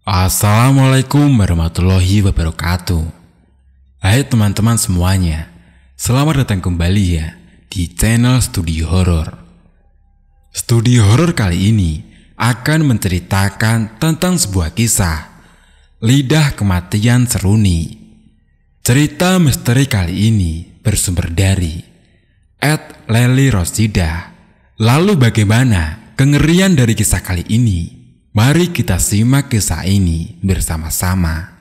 Assalamualaikum warahmatullahi wabarakatuh. Hai teman-teman semuanya, selamat datang kembali ya di channel Studio Horor. Studio Horor kali ini akan menceritakan tentang sebuah kisah Lidah Kematian Seruni. Cerita misteri kali ini bersumber dari @leli_rosidah. Lalu bagaimana kengerian dari kisah kali ini? Mari kita simak kisah ini bersama-sama.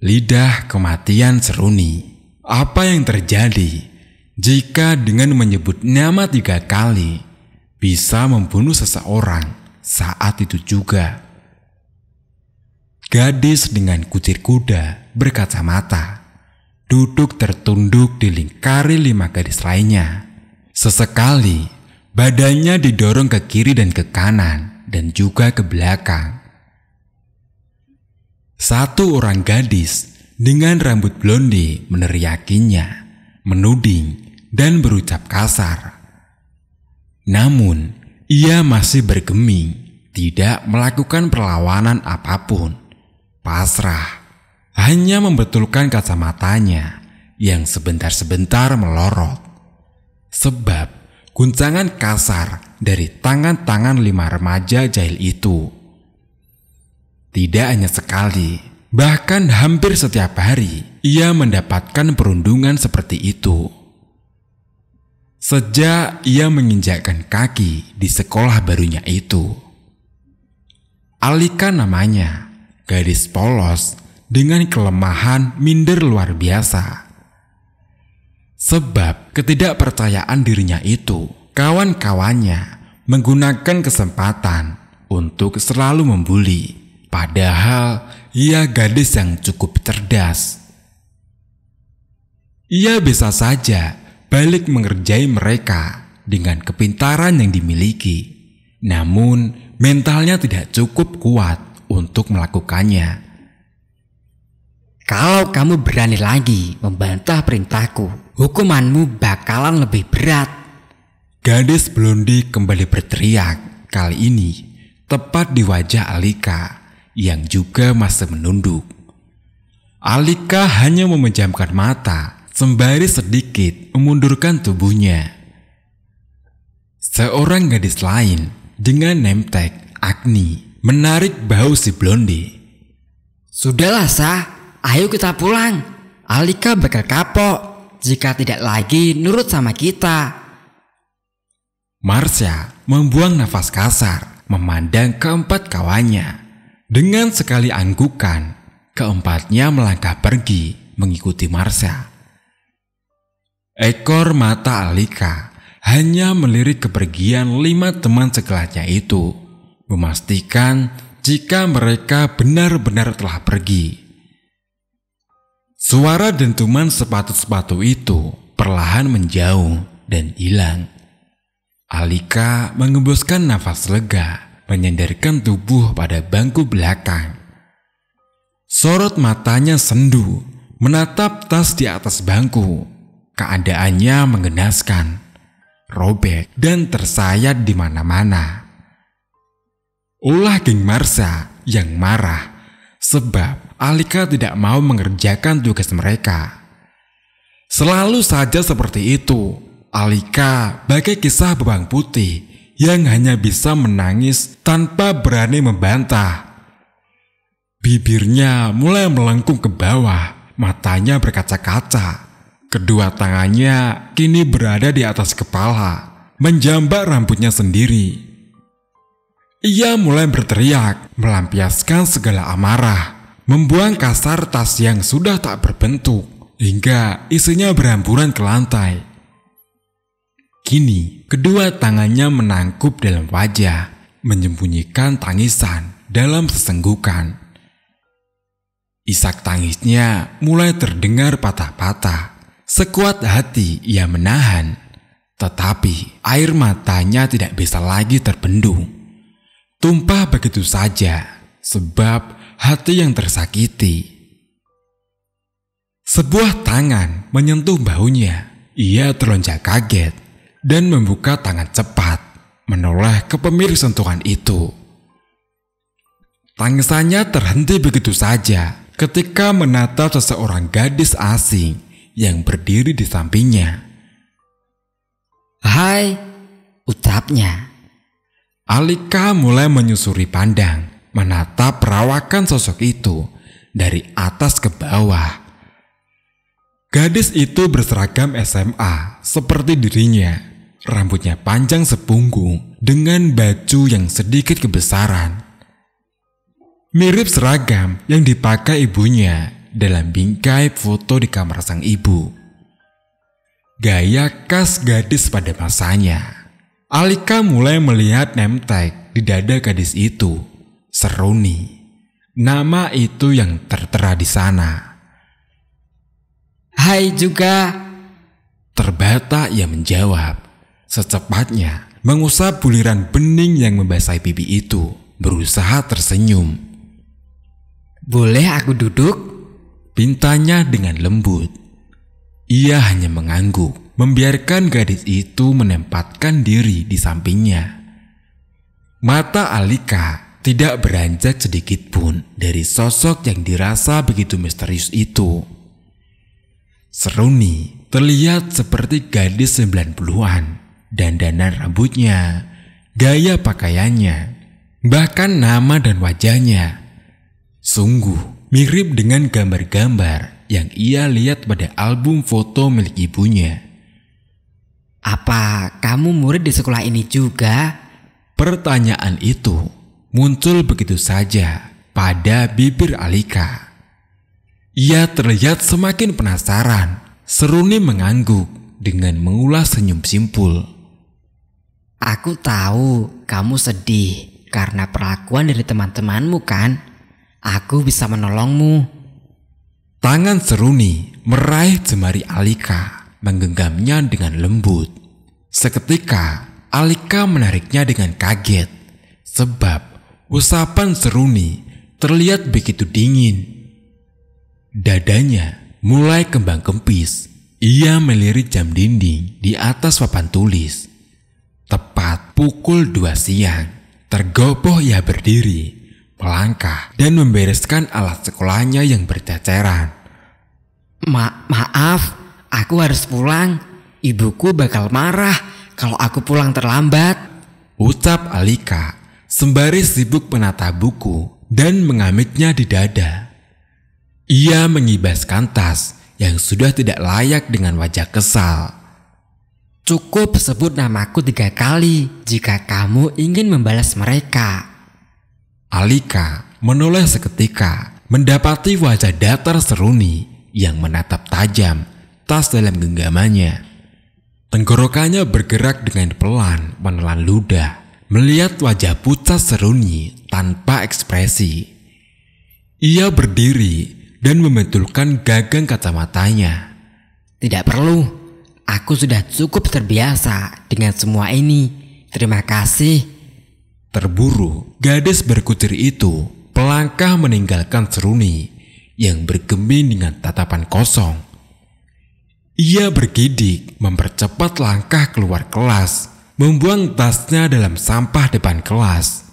Lidah Kematian Seruni. Apa yang terjadi jika dengan menyebut nama 3 kali bisa membunuh seseorang saat itu juga? Gadis dengan kucir kuda berkacamata duduk tertunduk di lingkari 5 gadis lainnya. Sesekali badannya didorong ke kiri dan ke kanan dan juga ke belakang. Satu orang gadis dengan rambut blonde meneriakinya, menuding dan berucap kasar. Namun ia masih bergeming, tidak melakukan perlawanan apapun. Pasrah, hanya membetulkan kacamatanya yang sebentar-sebentar melorot. Sebab guncangan kasar dari tangan-tangan 5 remaja jahil itu. Tidak hanya sekali, bahkan hampir setiap hari ia mendapatkan perundungan seperti itu. Sejak ia menginjakkan kaki di sekolah barunya itu. Alika namanya, gadis polos dengan kelemahan minder luar biasa. Sebab ketidakpercayaan dirinya itu, kawan-kawannya menggunakan kesempatan untuk selalu membuli. Padahal ia gadis yang cukup cerdas. Ia bisa saja balik mengerjai mereka dengan kepintaran yang dimiliki. Namun mentalnya tidak cukup kuat untuk melakukannya. Kalau kamu berani lagi membantah perintahku, hukumanmu bakalan lebih berat. Gadis blonde kembali berteriak, kali ini tepat di wajah Alika yang juga masih menunduk. Alika hanya memejamkan mata sembari sedikit memundurkan tubuhnya. Seorang gadis lain dengan name-tag Agni menarik bahu si blonde. Sudahlah Sah, ayo kita pulang. Alika bakal kapok jika tidak lagi nurut sama kita. Marsha membuang nafas kasar memandang keempat kawannya. Dengan sekali anggukan, keempatnya melangkah pergi mengikuti Marsha. Ekor mata Alika hanya melirik kepergian 5 teman sekelasnya itu, memastikan jika mereka benar-benar telah pergi. Suara dentuman sepatu-sepatu itu perlahan menjauh dan hilang. Alika mengembuskan nafas lega, menyandarkan tubuh pada bangku belakang. Sorot matanya sendu, menatap tas di atas bangku. Keadaannya menggenaskan, robek dan tersayat di mana-mana. Ulah geng Marsha yang marah, sebab Alika tidak mau mengerjakan tugas mereka. Selalu saja seperti itu, Alika bagai kisah bebang putih yang hanya bisa menangis tanpa berani membantah. Bibirnya mulai melengkung ke bawah, matanya berkaca-kaca. Kedua tangannya kini berada di atas kepala, menjambak rambutnya sendiri. Ia mulai berteriak, melampiaskan segala amarah, membuang kasar tas yang sudah tak berbentuk, hingga isinya berhamburan ke lantai. Kini, kedua tangannya menangkup dalam wajah, menyembunyikan tangisan dalam sesenggukan. Isak tangisnya mulai terdengar patah-patah. Sekuat hati ia menahan, tetapi air matanya tidak bisa lagi terbendung. Tumpah begitu saja, sebab hati yang tersakiti. Sebuah tangan menyentuh bahunya. Ia terlonjak kaget dan membuka tangan cepat, menoleh ke pemilik sentuhan itu. Tangisannya terhenti begitu saja ketika menatap seseorang gadis asing yang berdiri di sampingnya. "Hai," ucapnya. Alika mulai menyusuri pandang, menatap perawakan sosok itu dari atas ke bawah. Gadis itu berseragam SMA seperti dirinya, rambutnya panjang sepunggung dengan baju yang sedikit kebesaran. Mirip seragam yang dipakai ibunya dalam bingkai foto di kamar sang ibu. Gaya khas gadis pada masanya. Alika mulai melihat name tag di dada gadis itu, Seruni. Nama itu yang tertera di sana. "Hai juga," Terbata ia menjawab, secepatnya mengusap buliran bening yang membasahi pipi itu, berusaha tersenyum. "Boleh aku duduk?" Pintanya dengan lembut. Ia hanya mengangguk, membiarkan gadis itu menempatkan diri di sampingnya. Mata Alika tidak beranjak sedikit pun dari sosok yang dirasa begitu misterius itu. Seruni terlihat seperti gadis 90-an, dandanan rambutnya, gaya pakaiannya, bahkan nama dan wajahnya. Sungguh mirip dengan gambar-gambar yang ia lihat pada album foto milik ibunya. "Apa kamu murid di sekolah ini juga?" Pertanyaan itu muncul begitu saja pada bibir Alika. Ia terlihat semakin penasaran. Seruni mengangguk dengan mengulas senyum simpul. "Aku tahu kamu sedih karena perlakuan dari teman-temanmu kan? Aku bisa menolongmu." Tangan Seruni meraih jemari Alika, menggenggamnya dengan lembut. Seketika Alika menariknya dengan kaget, sebab usapan Seruni terlihat begitu dingin. Dadanya mulai kembang kempis. Ia melirik jam dinding di atas papan tulis. Tepat pukul 2 siang, tergopoh ia berdiri, melangkah dan membereskan alat sekolahnya yang berceceran. Maaf, aku harus pulang. Ibuku bakal marah kalau aku pulang terlambat," ucap Alika sembari sibuk menata buku dan mengamitnya di dada. Ia mengibaskan tas yang sudah tidak layak dengan wajah kesal. "Cukup sebut namaku 3 kali jika kamu ingin membalas mereka." Alika menoleh seketika, mendapati wajah datar Seruni yang menatap tajam tas dalam genggamannya. Tenggorokannya bergerak dengan pelan menelan ludah, melihat wajah pucat Seruni tanpa ekspresi. Ia berdiri dan membentulkan gagang kacamatanya. "Tidak perlu, aku sudah cukup terbiasa dengan semua ini. Terima kasih." Terburu, gadis berkutir itu pelangkah meninggalkan Seruni yang bergeming dengan tatapan kosong. Ia bergidik mempercepat langkah keluar kelas, membuang tasnya dalam sampah depan kelas.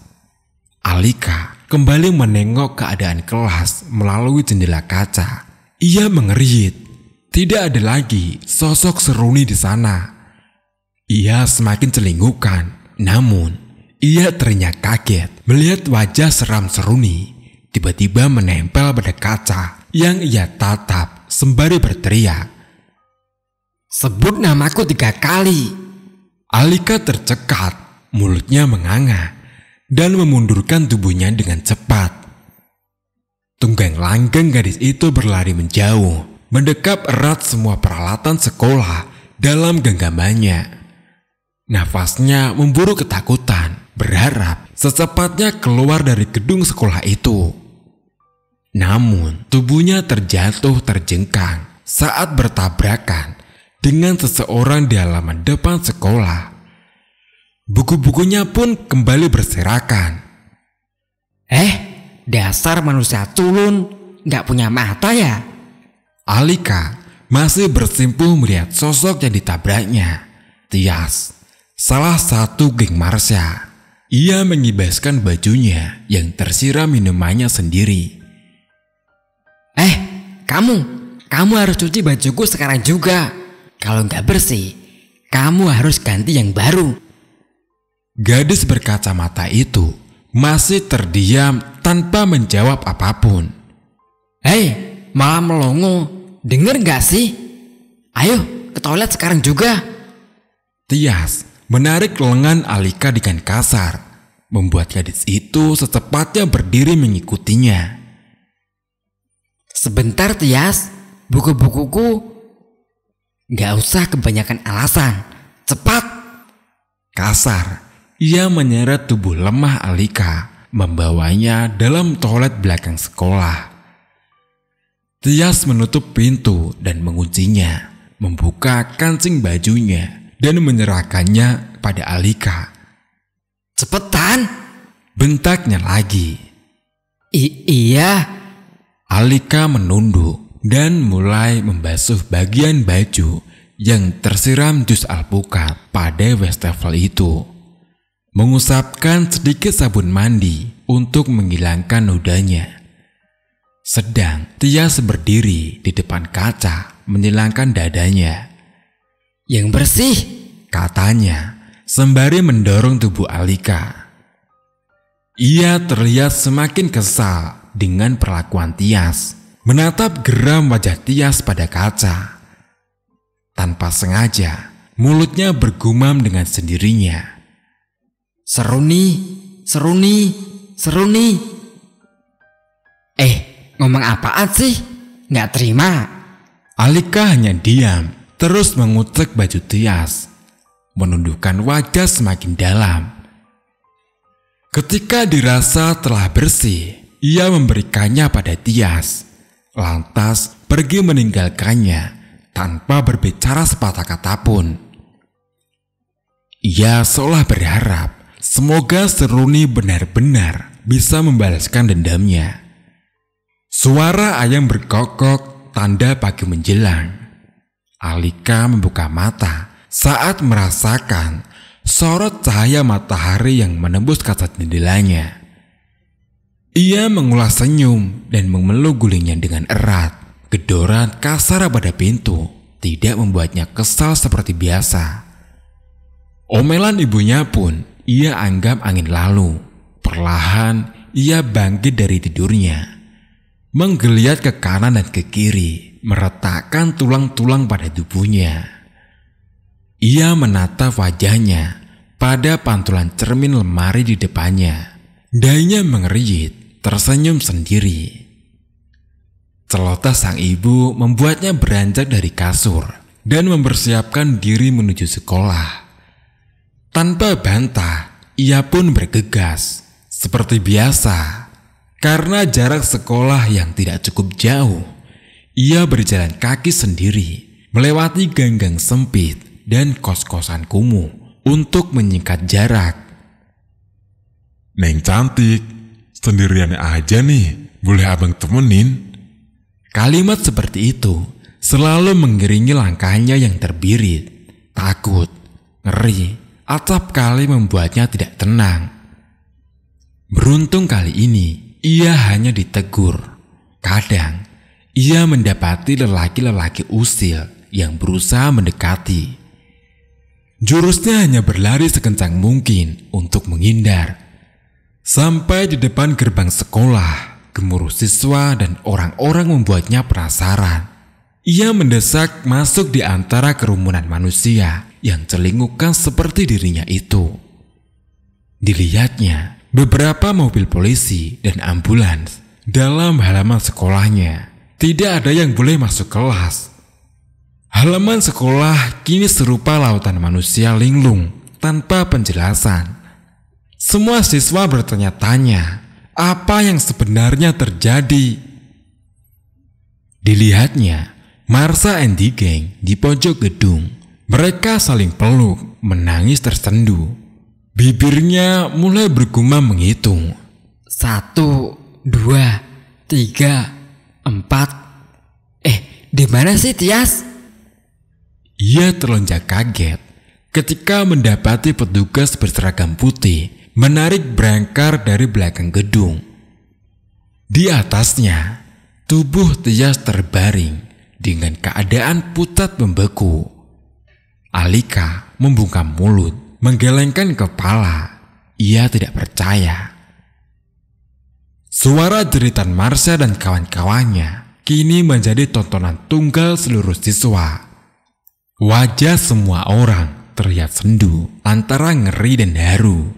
Alika kembali menengok keadaan kelas melalui jendela kaca. Ia mengerit. Tidak ada lagi sosok Seruni di sana. Ia semakin celingkukan, namun ia terinyak kaget melihat wajah seram Seruni tiba-tiba menempel pada kaca yang ia tatap sembari berteriak. "Sebut namaku 3 kali." Alika tercekat, mulutnya menganga dan memundurkan tubuhnya dengan cepat. Tunggang langgang gadis itu berlari menjauh, mendekap erat semua peralatan sekolah dalam genggamannya. Nafasnya memburu ketakutan, berharap secepatnya keluar dari gedung sekolah itu. Namun tubuhnya terjatuh terjengkang saat bertabrakan dengan seseorang di halaman depan sekolah. Buku-bukunya pun kembali berserakan. Dasar manusia culun, gak punya mata ya?" Alika masih bersimpuh melihat sosok yang ditabraknya. Tias, salah satu geng Marsha. Ia mengibaskan bajunya yang tersiram minumannya sendiri. Kamu harus cuci bajuku sekarang juga. Kalau nggak bersih, kamu harus ganti yang baru. Gadis berkacamata itu masih terdiam tanpa menjawab apapun. Malah melongo. Dengar nggak sih? Ayo ke toilet sekarang juga. Tias menarik lengan Alika dengan kasar, membuat gadis itu secepatnya berdiri mengikutinya. Sebentar Tias, buku-bukuku. Nggak usah kebanyakan alasan. Cepat. Kasar, ia menyeret tubuh lemah Alika, membawanya dalam toilet belakang sekolah. Tias menutup pintu dan menguncinya, membuka kancing bajunya dan menyerahkannya pada Alika. Cepetan, bentaknya lagi. Iya. Alika menunduk dan mulai membasuh bagian baju yang tersiram jus alpukat pada wastafel itu. Mengusapkan sedikit sabun mandi untuk menghilangkan nodanya. Sedang Tias berdiri di depan kaca menyilangkan dadanya. Yang bersih, katanya sembari mendorong tubuh Alika. Ia terlihat semakin kesal dengan perlakuan Tias, menatap geram wajah Tias pada kaca. Tanpa sengaja, mulutnya bergumam dengan sendirinya. Seru nih. Ngomong apaan sih? Nggak terima. Alika hanya diam, terus mengucek baju Tias, menundukkan wajah semakin dalam. Ketika dirasa telah bersih, ia memberikannya pada Tias, lantas pergi meninggalkannya tanpa berbicara sepatah kata pun. Ia seolah berharap semoga Seruni benar-benar bisa membalaskan dendamnya. Suara ayam berkokok tanda pagi menjelang. Alika membuka mata saat merasakan sorot cahaya matahari yang menembus kaca jendelanya. Ia mengulas senyum dan memeluk gulingnya dengan erat. Gedoran kasar pada pintu tidak membuatnya kesal seperti biasa. Omelan ibunya pun ia anggap angin lalu. Perlahan ia bangkit dari tidurnya, menggeliat ke kanan dan ke kiri, meretakkan tulang-tulang pada tubuhnya. Ia menatap wajahnya pada pantulan cermin lemari di depannya. Dahinya mengerit, tersenyum sendiri. Celoteh sang ibu membuatnya beranjak dari kasur dan mempersiapkan diri menuju sekolah. Tanpa bantah, ia pun bergegas. Seperti biasa, karena jarak sekolah yang tidak cukup jauh, ia berjalan kaki sendiri, melewati gang-gang sempit dan kos-kosan kumuh untuk menyingkat jarak. Neng cantik, sendirian aja nih, boleh abang temenin? Kalimat seperti itu selalu mengiringi langkahnya yang terbirit. Takut, ngeri, acap kali membuatnya tidak tenang. Beruntung kali ini ia hanya ditegur. Kadang ia mendapati lelaki-lelaki usil yang berusaha mendekati. Jurusnya hanya berlari sekencang mungkin untuk menghindar. Sampai di depan gerbang sekolah, gemuruh siswa dan orang-orang membuatnya penasaran. Ia mendesak masuk di antara kerumunan manusia yang celingukan seperti dirinya itu. Dilihatnya beberapa mobil polisi dan ambulans dalam halaman sekolahnya. Tidak ada yang boleh masuk kelas. Halaman sekolah kini serupa lautan manusia linglung tanpa penjelasan. Semua siswa bertanya-tanya apa yang sebenarnya terjadi. Dilihatnya Marsha and the Gang di pojok gedung. Mereka saling peluk, menangis tersendu. Bibirnya mulai bergumam menghitung. 1, 2, 3, 4. Di mana sih Tias? Ia terlonjak kaget ketika mendapati petugas berseragam putih menarik brangkar dari belakang gedung. Di atasnya, tubuh Tias terbaring dengan keadaan pucat membeku. Alika membungkam mulut, menggelengkan kepala. Ia tidak percaya. Suara jeritan Marsha dan kawan-kawannya kini menjadi tontonan tunggal seluruh siswa. Wajah semua orang terlihat sendu antara ngeri dan haru.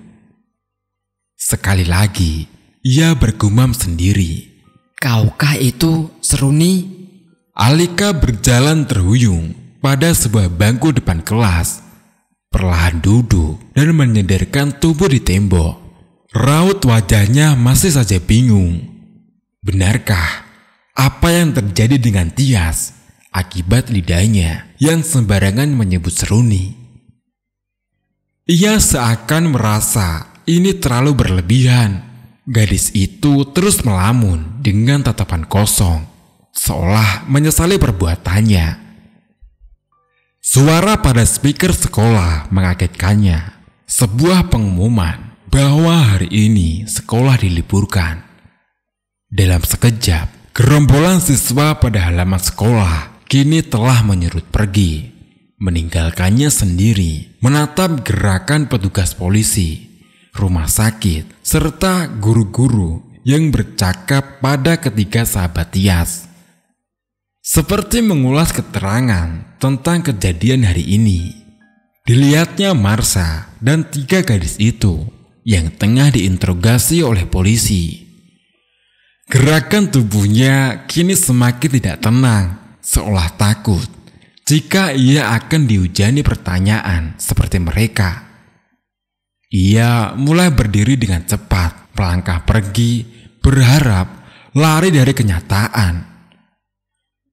Sekali lagi, ia bergumam sendiri. Kaukah itu Seruni? Alika berjalan terhuyung pada sebuah bangku depan kelas. Perlahan duduk dan menyenderkan tubuh di tembok. Raut wajahnya masih saja bingung. Benarkah apa yang terjadi dengan Tias akibat lidahnya yang sembarangan menyebut Seruni? Ia seakan merasa ini terlalu berlebihan. Gadis itu terus melamun dengan tatapan kosong, seolah menyesali perbuatannya. Suara pada speaker sekolah mengagetkannya. Sebuah pengumuman bahwa hari ini sekolah diliburkan. Dalam sekejap, gerombolan siswa pada halaman sekolah kini telah menyerut pergi, meninggalkannya sendiri menatap gerakan petugas polisi, rumah sakit, serta guru-guru yang bercakap pada ketiga sahabat Tias. Seperti mengulas keterangan tentang kejadian hari ini. Dilihatnya Marsha dan 3 gadis itu yang tengah diinterogasi oleh polisi. Gerakan tubuhnya kini semakin tidak tenang, seolah takut jika ia akan dihujani pertanyaan seperti mereka. Ia mulai berdiri dengan cepat, melangkah pergi, berharap lari dari kenyataan.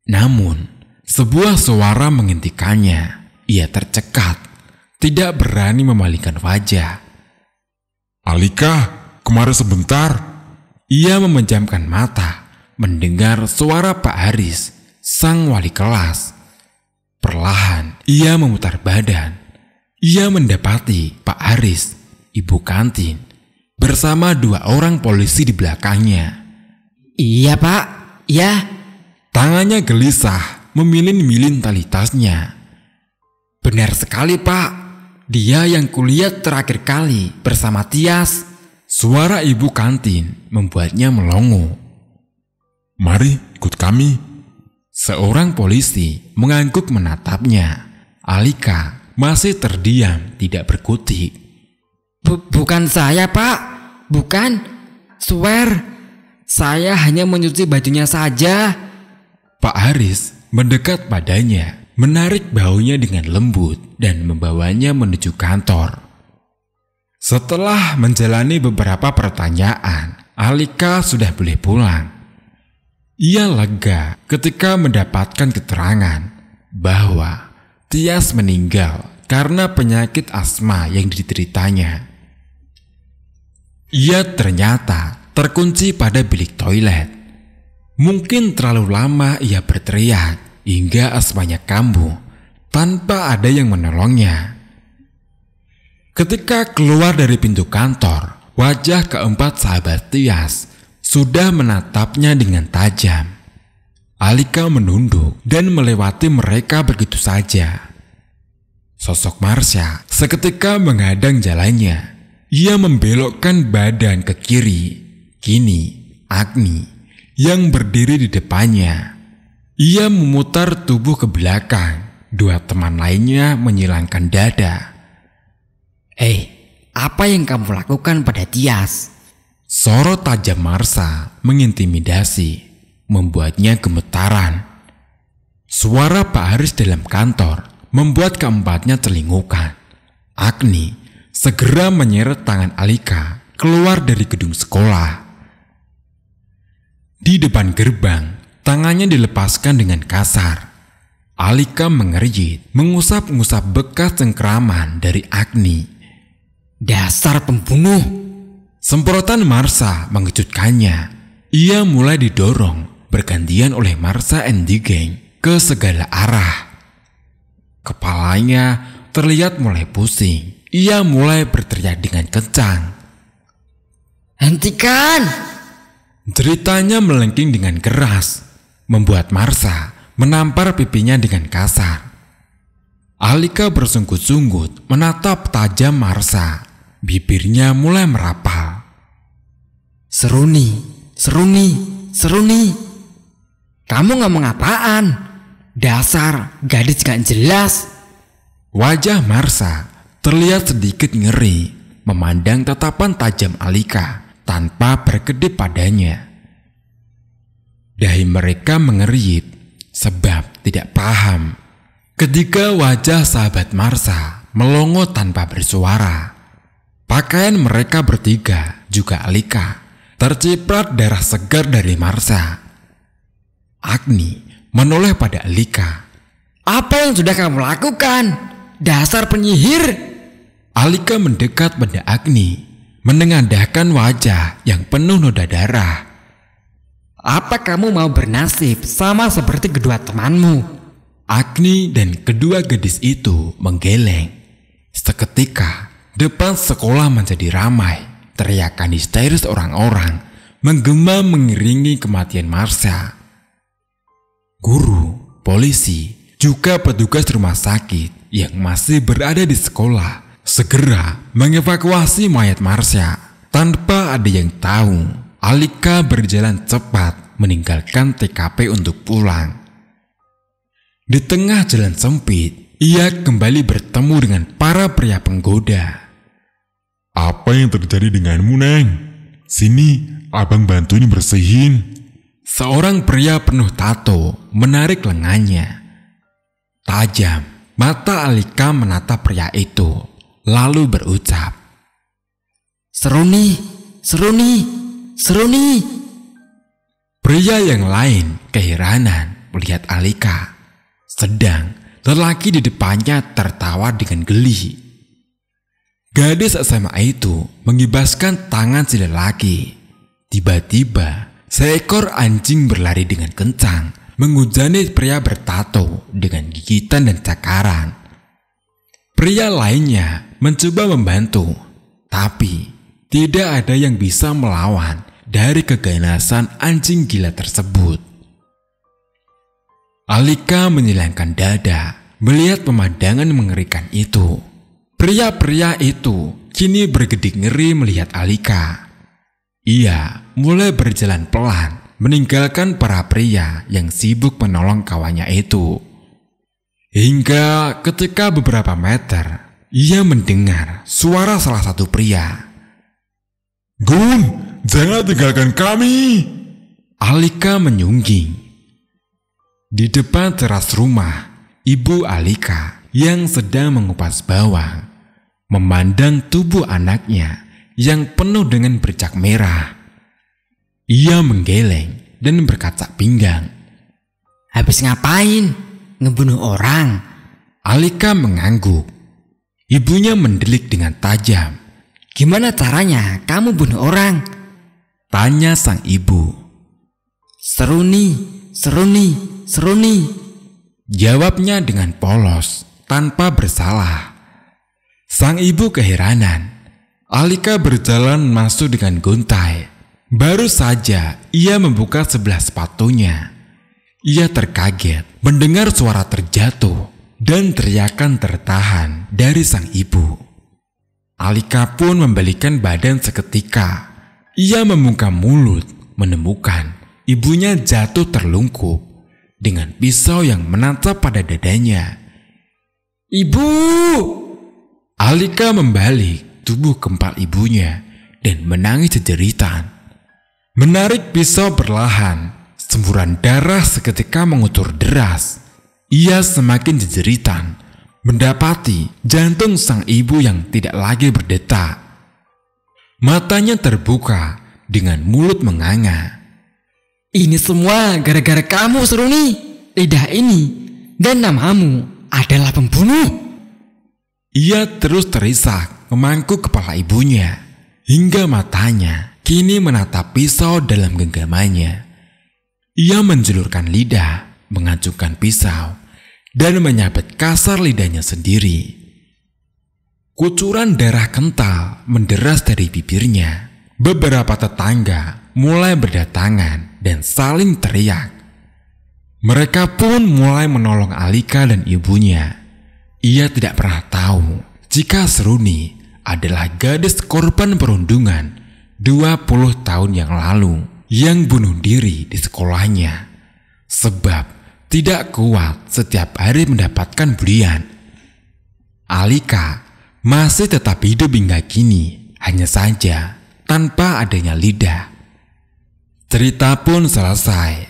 Namun, sebuah suara menghentikannya. Ia tercekat, tidak berani memalingkan wajah. Alika, kemari sebentar. Ia memejamkan mata, mendengar suara Pak Haris, sang wali kelas. Perlahan, ia memutar badan. Ia mendapati Pak Haris, ibu kantin, bersama 2 orang polisi di belakangnya. Iya Pak, iya. Tangannya gelisah, memilin-milin tali tasnya. Benar sekali Pak, dia yang kulihat terakhir kali bersama Tias. Suara ibu kantin membuatnya melongo. Mari ikut kami. Seorang polisi mengangguk menatapnya. Alika masih terdiam, tidak berkutik. Bukan saya Pak, bukan. Swear, saya hanya menyuci bajunya saja. Pak Haris mendekat padanya, menarik bahunya dengan lembut dan membawanya menuju kantor. Setelah menjalani beberapa pertanyaan, Alika sudah boleh pulang. Ia lega ketika mendapatkan keterangan bahwa Tias meninggal karena penyakit asma yang dideritanya. Ia ternyata terkunci pada bilik toilet. Mungkin terlalu lama ia berteriak hingga asmanya kambuh tanpa ada yang menolongnya. Ketika keluar dari pintu kantor, wajah keempat sahabat Tias sudah menatapnya dengan tajam. Alika menunduk dan melewati mereka begitu saja. Sosok Marsha seketika menghadang jalannya. Ia membelokkan badan ke kiri. Kini, Agni yang berdiri di depannya. Ia memutar tubuh ke belakang. 2 teman lainnya menyilangkan dada. Apa yang kamu lakukan pada Tias? Sorot tajam Marsha mengintimidasi, membuatnya gemetaran. Suara Pak Haris dalam kantor membuat keempatnya celingukan. Agni segera menyeret tangan Alika keluar dari gedung sekolah. Di depan gerbang, tangannya dilepaskan dengan kasar. Alika mengerjit, mengusap-ngusap bekas cengkraman dari Agni. Dasar pembunuh! Semprotan Marsha mengejutkannya. Ia mulai didorong bergantian oleh Marsha and the gang ke segala arah. Kepalanya terlihat mulai pusing. Ia mulai berteriak dengan kencang. Hentikan! Jeritanya melengking dengan keras, membuat Marsha menampar pipinya dengan kasar. Alika bersunggut-sunggut menatap tajam Marsha. Bibirnya mulai merapal. Seruni, Seruni, Seruni. Kamu ngomong apaan? Dasar gadis gak jelas. Wajah Marsha terlihat sedikit ngeri memandang tatapan tajam Alika tanpa berkedip padanya. Dahi mereka mengerip sebab tidak paham ketika wajah sahabat Marsha melongo tanpa bersuara. Pakaian mereka bertiga, juga Alika, terciprat darah segar dari Marsha. Agni menoleh pada Alika. Apa yang sudah kamu lakukan? Dasar penyihir! Alika mendekat pada Agni, menengadahkan wajah yang penuh noda darah. Apa kamu mau bernasib sama seperti kedua temanmu? Agni dan kedua gadis itu menggeleng. Seketika, depan sekolah menjadi ramai. Teriakan histeris orang-orang menggema mengiringi kematian Marsha. Guru, polisi, juga petugas rumah sakit yang masih berada di sekolah segera mengevakuasi mayat Marsha. Tanpa ada yang tahu, Alika berjalan cepat meninggalkan TKP untuk pulang. Di tengah jalan sempit, ia kembali bertemu dengan para pria penggoda. Apa yang terjadi denganmu, Neng? Sini, abang bantuin bersihin. Seorang pria penuh tato menarik lengannya. Tajam, mata Alika menatap pria itu, lalu berucap, Seruni, Seruni, Seruni. Pria yang lain keheranan melihat Alika, sedang lelaki di depannya tertawa dengan geli. Gadis SMA itu mengibaskan tangan si lelaki. Tiba-tiba, seekor anjing berlari dengan kencang, menghujani pria bertato dengan gigitan dan cakaran. Pria lainnya mencoba membantu, tapi tidak ada yang bisa melawan dari keganasan anjing gila tersebut. Alika menyilangkan dada melihat pemandangan mengerikan itu. Pria-pria itu kini bergedik ngeri melihat Alika. Ia mulai berjalan pelan meninggalkan para pria yang sibuk menolong kawannya itu. Hingga ketika beberapa meter, ia mendengar suara salah satu pria. Gun, jangan tinggalkan kami. Alika menyungging. Di depan teras rumah, ibu Alika yang sedang mengupas bawang memandang tubuh anaknya yang penuh dengan bercak merah. Ia menggeleng dan berkacak pinggang. Habis ngapain? Ngebunuh orang? Alika mengangguk. Ibunya mendelik dengan tajam. Gimana caranya kamu bunuh orang? Tanya sang ibu. Seruni, Seruni, Seruni. Jawabnya dengan polos, tanpa bersalah. Sang ibu keheranan. Alika berjalan masuk dengan gontai. Baru saja ia membuka sebelah sepatunya. Ia terkaget mendengar suara terjatuh dan teriakan tertahan dari sang ibu. Alika pun membalikkan badan seketika. Ia membuka mulut, menemukan ibunya jatuh terlungkup dengan pisau yang menancap pada dadanya. Ibu! Alika membalik tubuh kempal ibunya dan menangis jeritan. Menarik pisau perlahan, semburan darah seketika mengucur deras. Ia semakin jeritan, mendapati jantung sang ibu yang tidak lagi berdetak. Matanya terbuka dengan mulut menganga. Ini semua gara-gara kamu, Seruni. Lidah ini dan namamu adalah pembunuh. Ia terus terisak memangkuk kepala ibunya, hingga matanya kini menatap pisau dalam genggamannya. Ia menjulurkan lidah, mengacungkan pisau, dan menyabet kasar lidahnya sendiri. Kucuran darah kental menderas dari bibirnya. beberapa tetangga mulai berdatangan dan saling teriak. Mereka pun mulai menolong Alika dan ibunya. Ia tidak pernah tahu jika Seruni adalah gadis korban perundungan 20 tahun yang lalu yang bunuh diri di sekolahnya sebab tidak kuat setiap hari mendapatkan bulian. Alika masih tetap hidup hingga kini, hanya saja tanpa adanya lidah. Cerita pun selesai.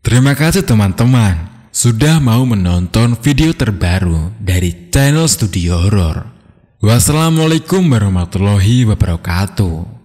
Terima kasih teman-teman sudah mau menonton video terbaru dari channel Studio Horor. Wassalamualaikum warahmatullahi wabarakatuh.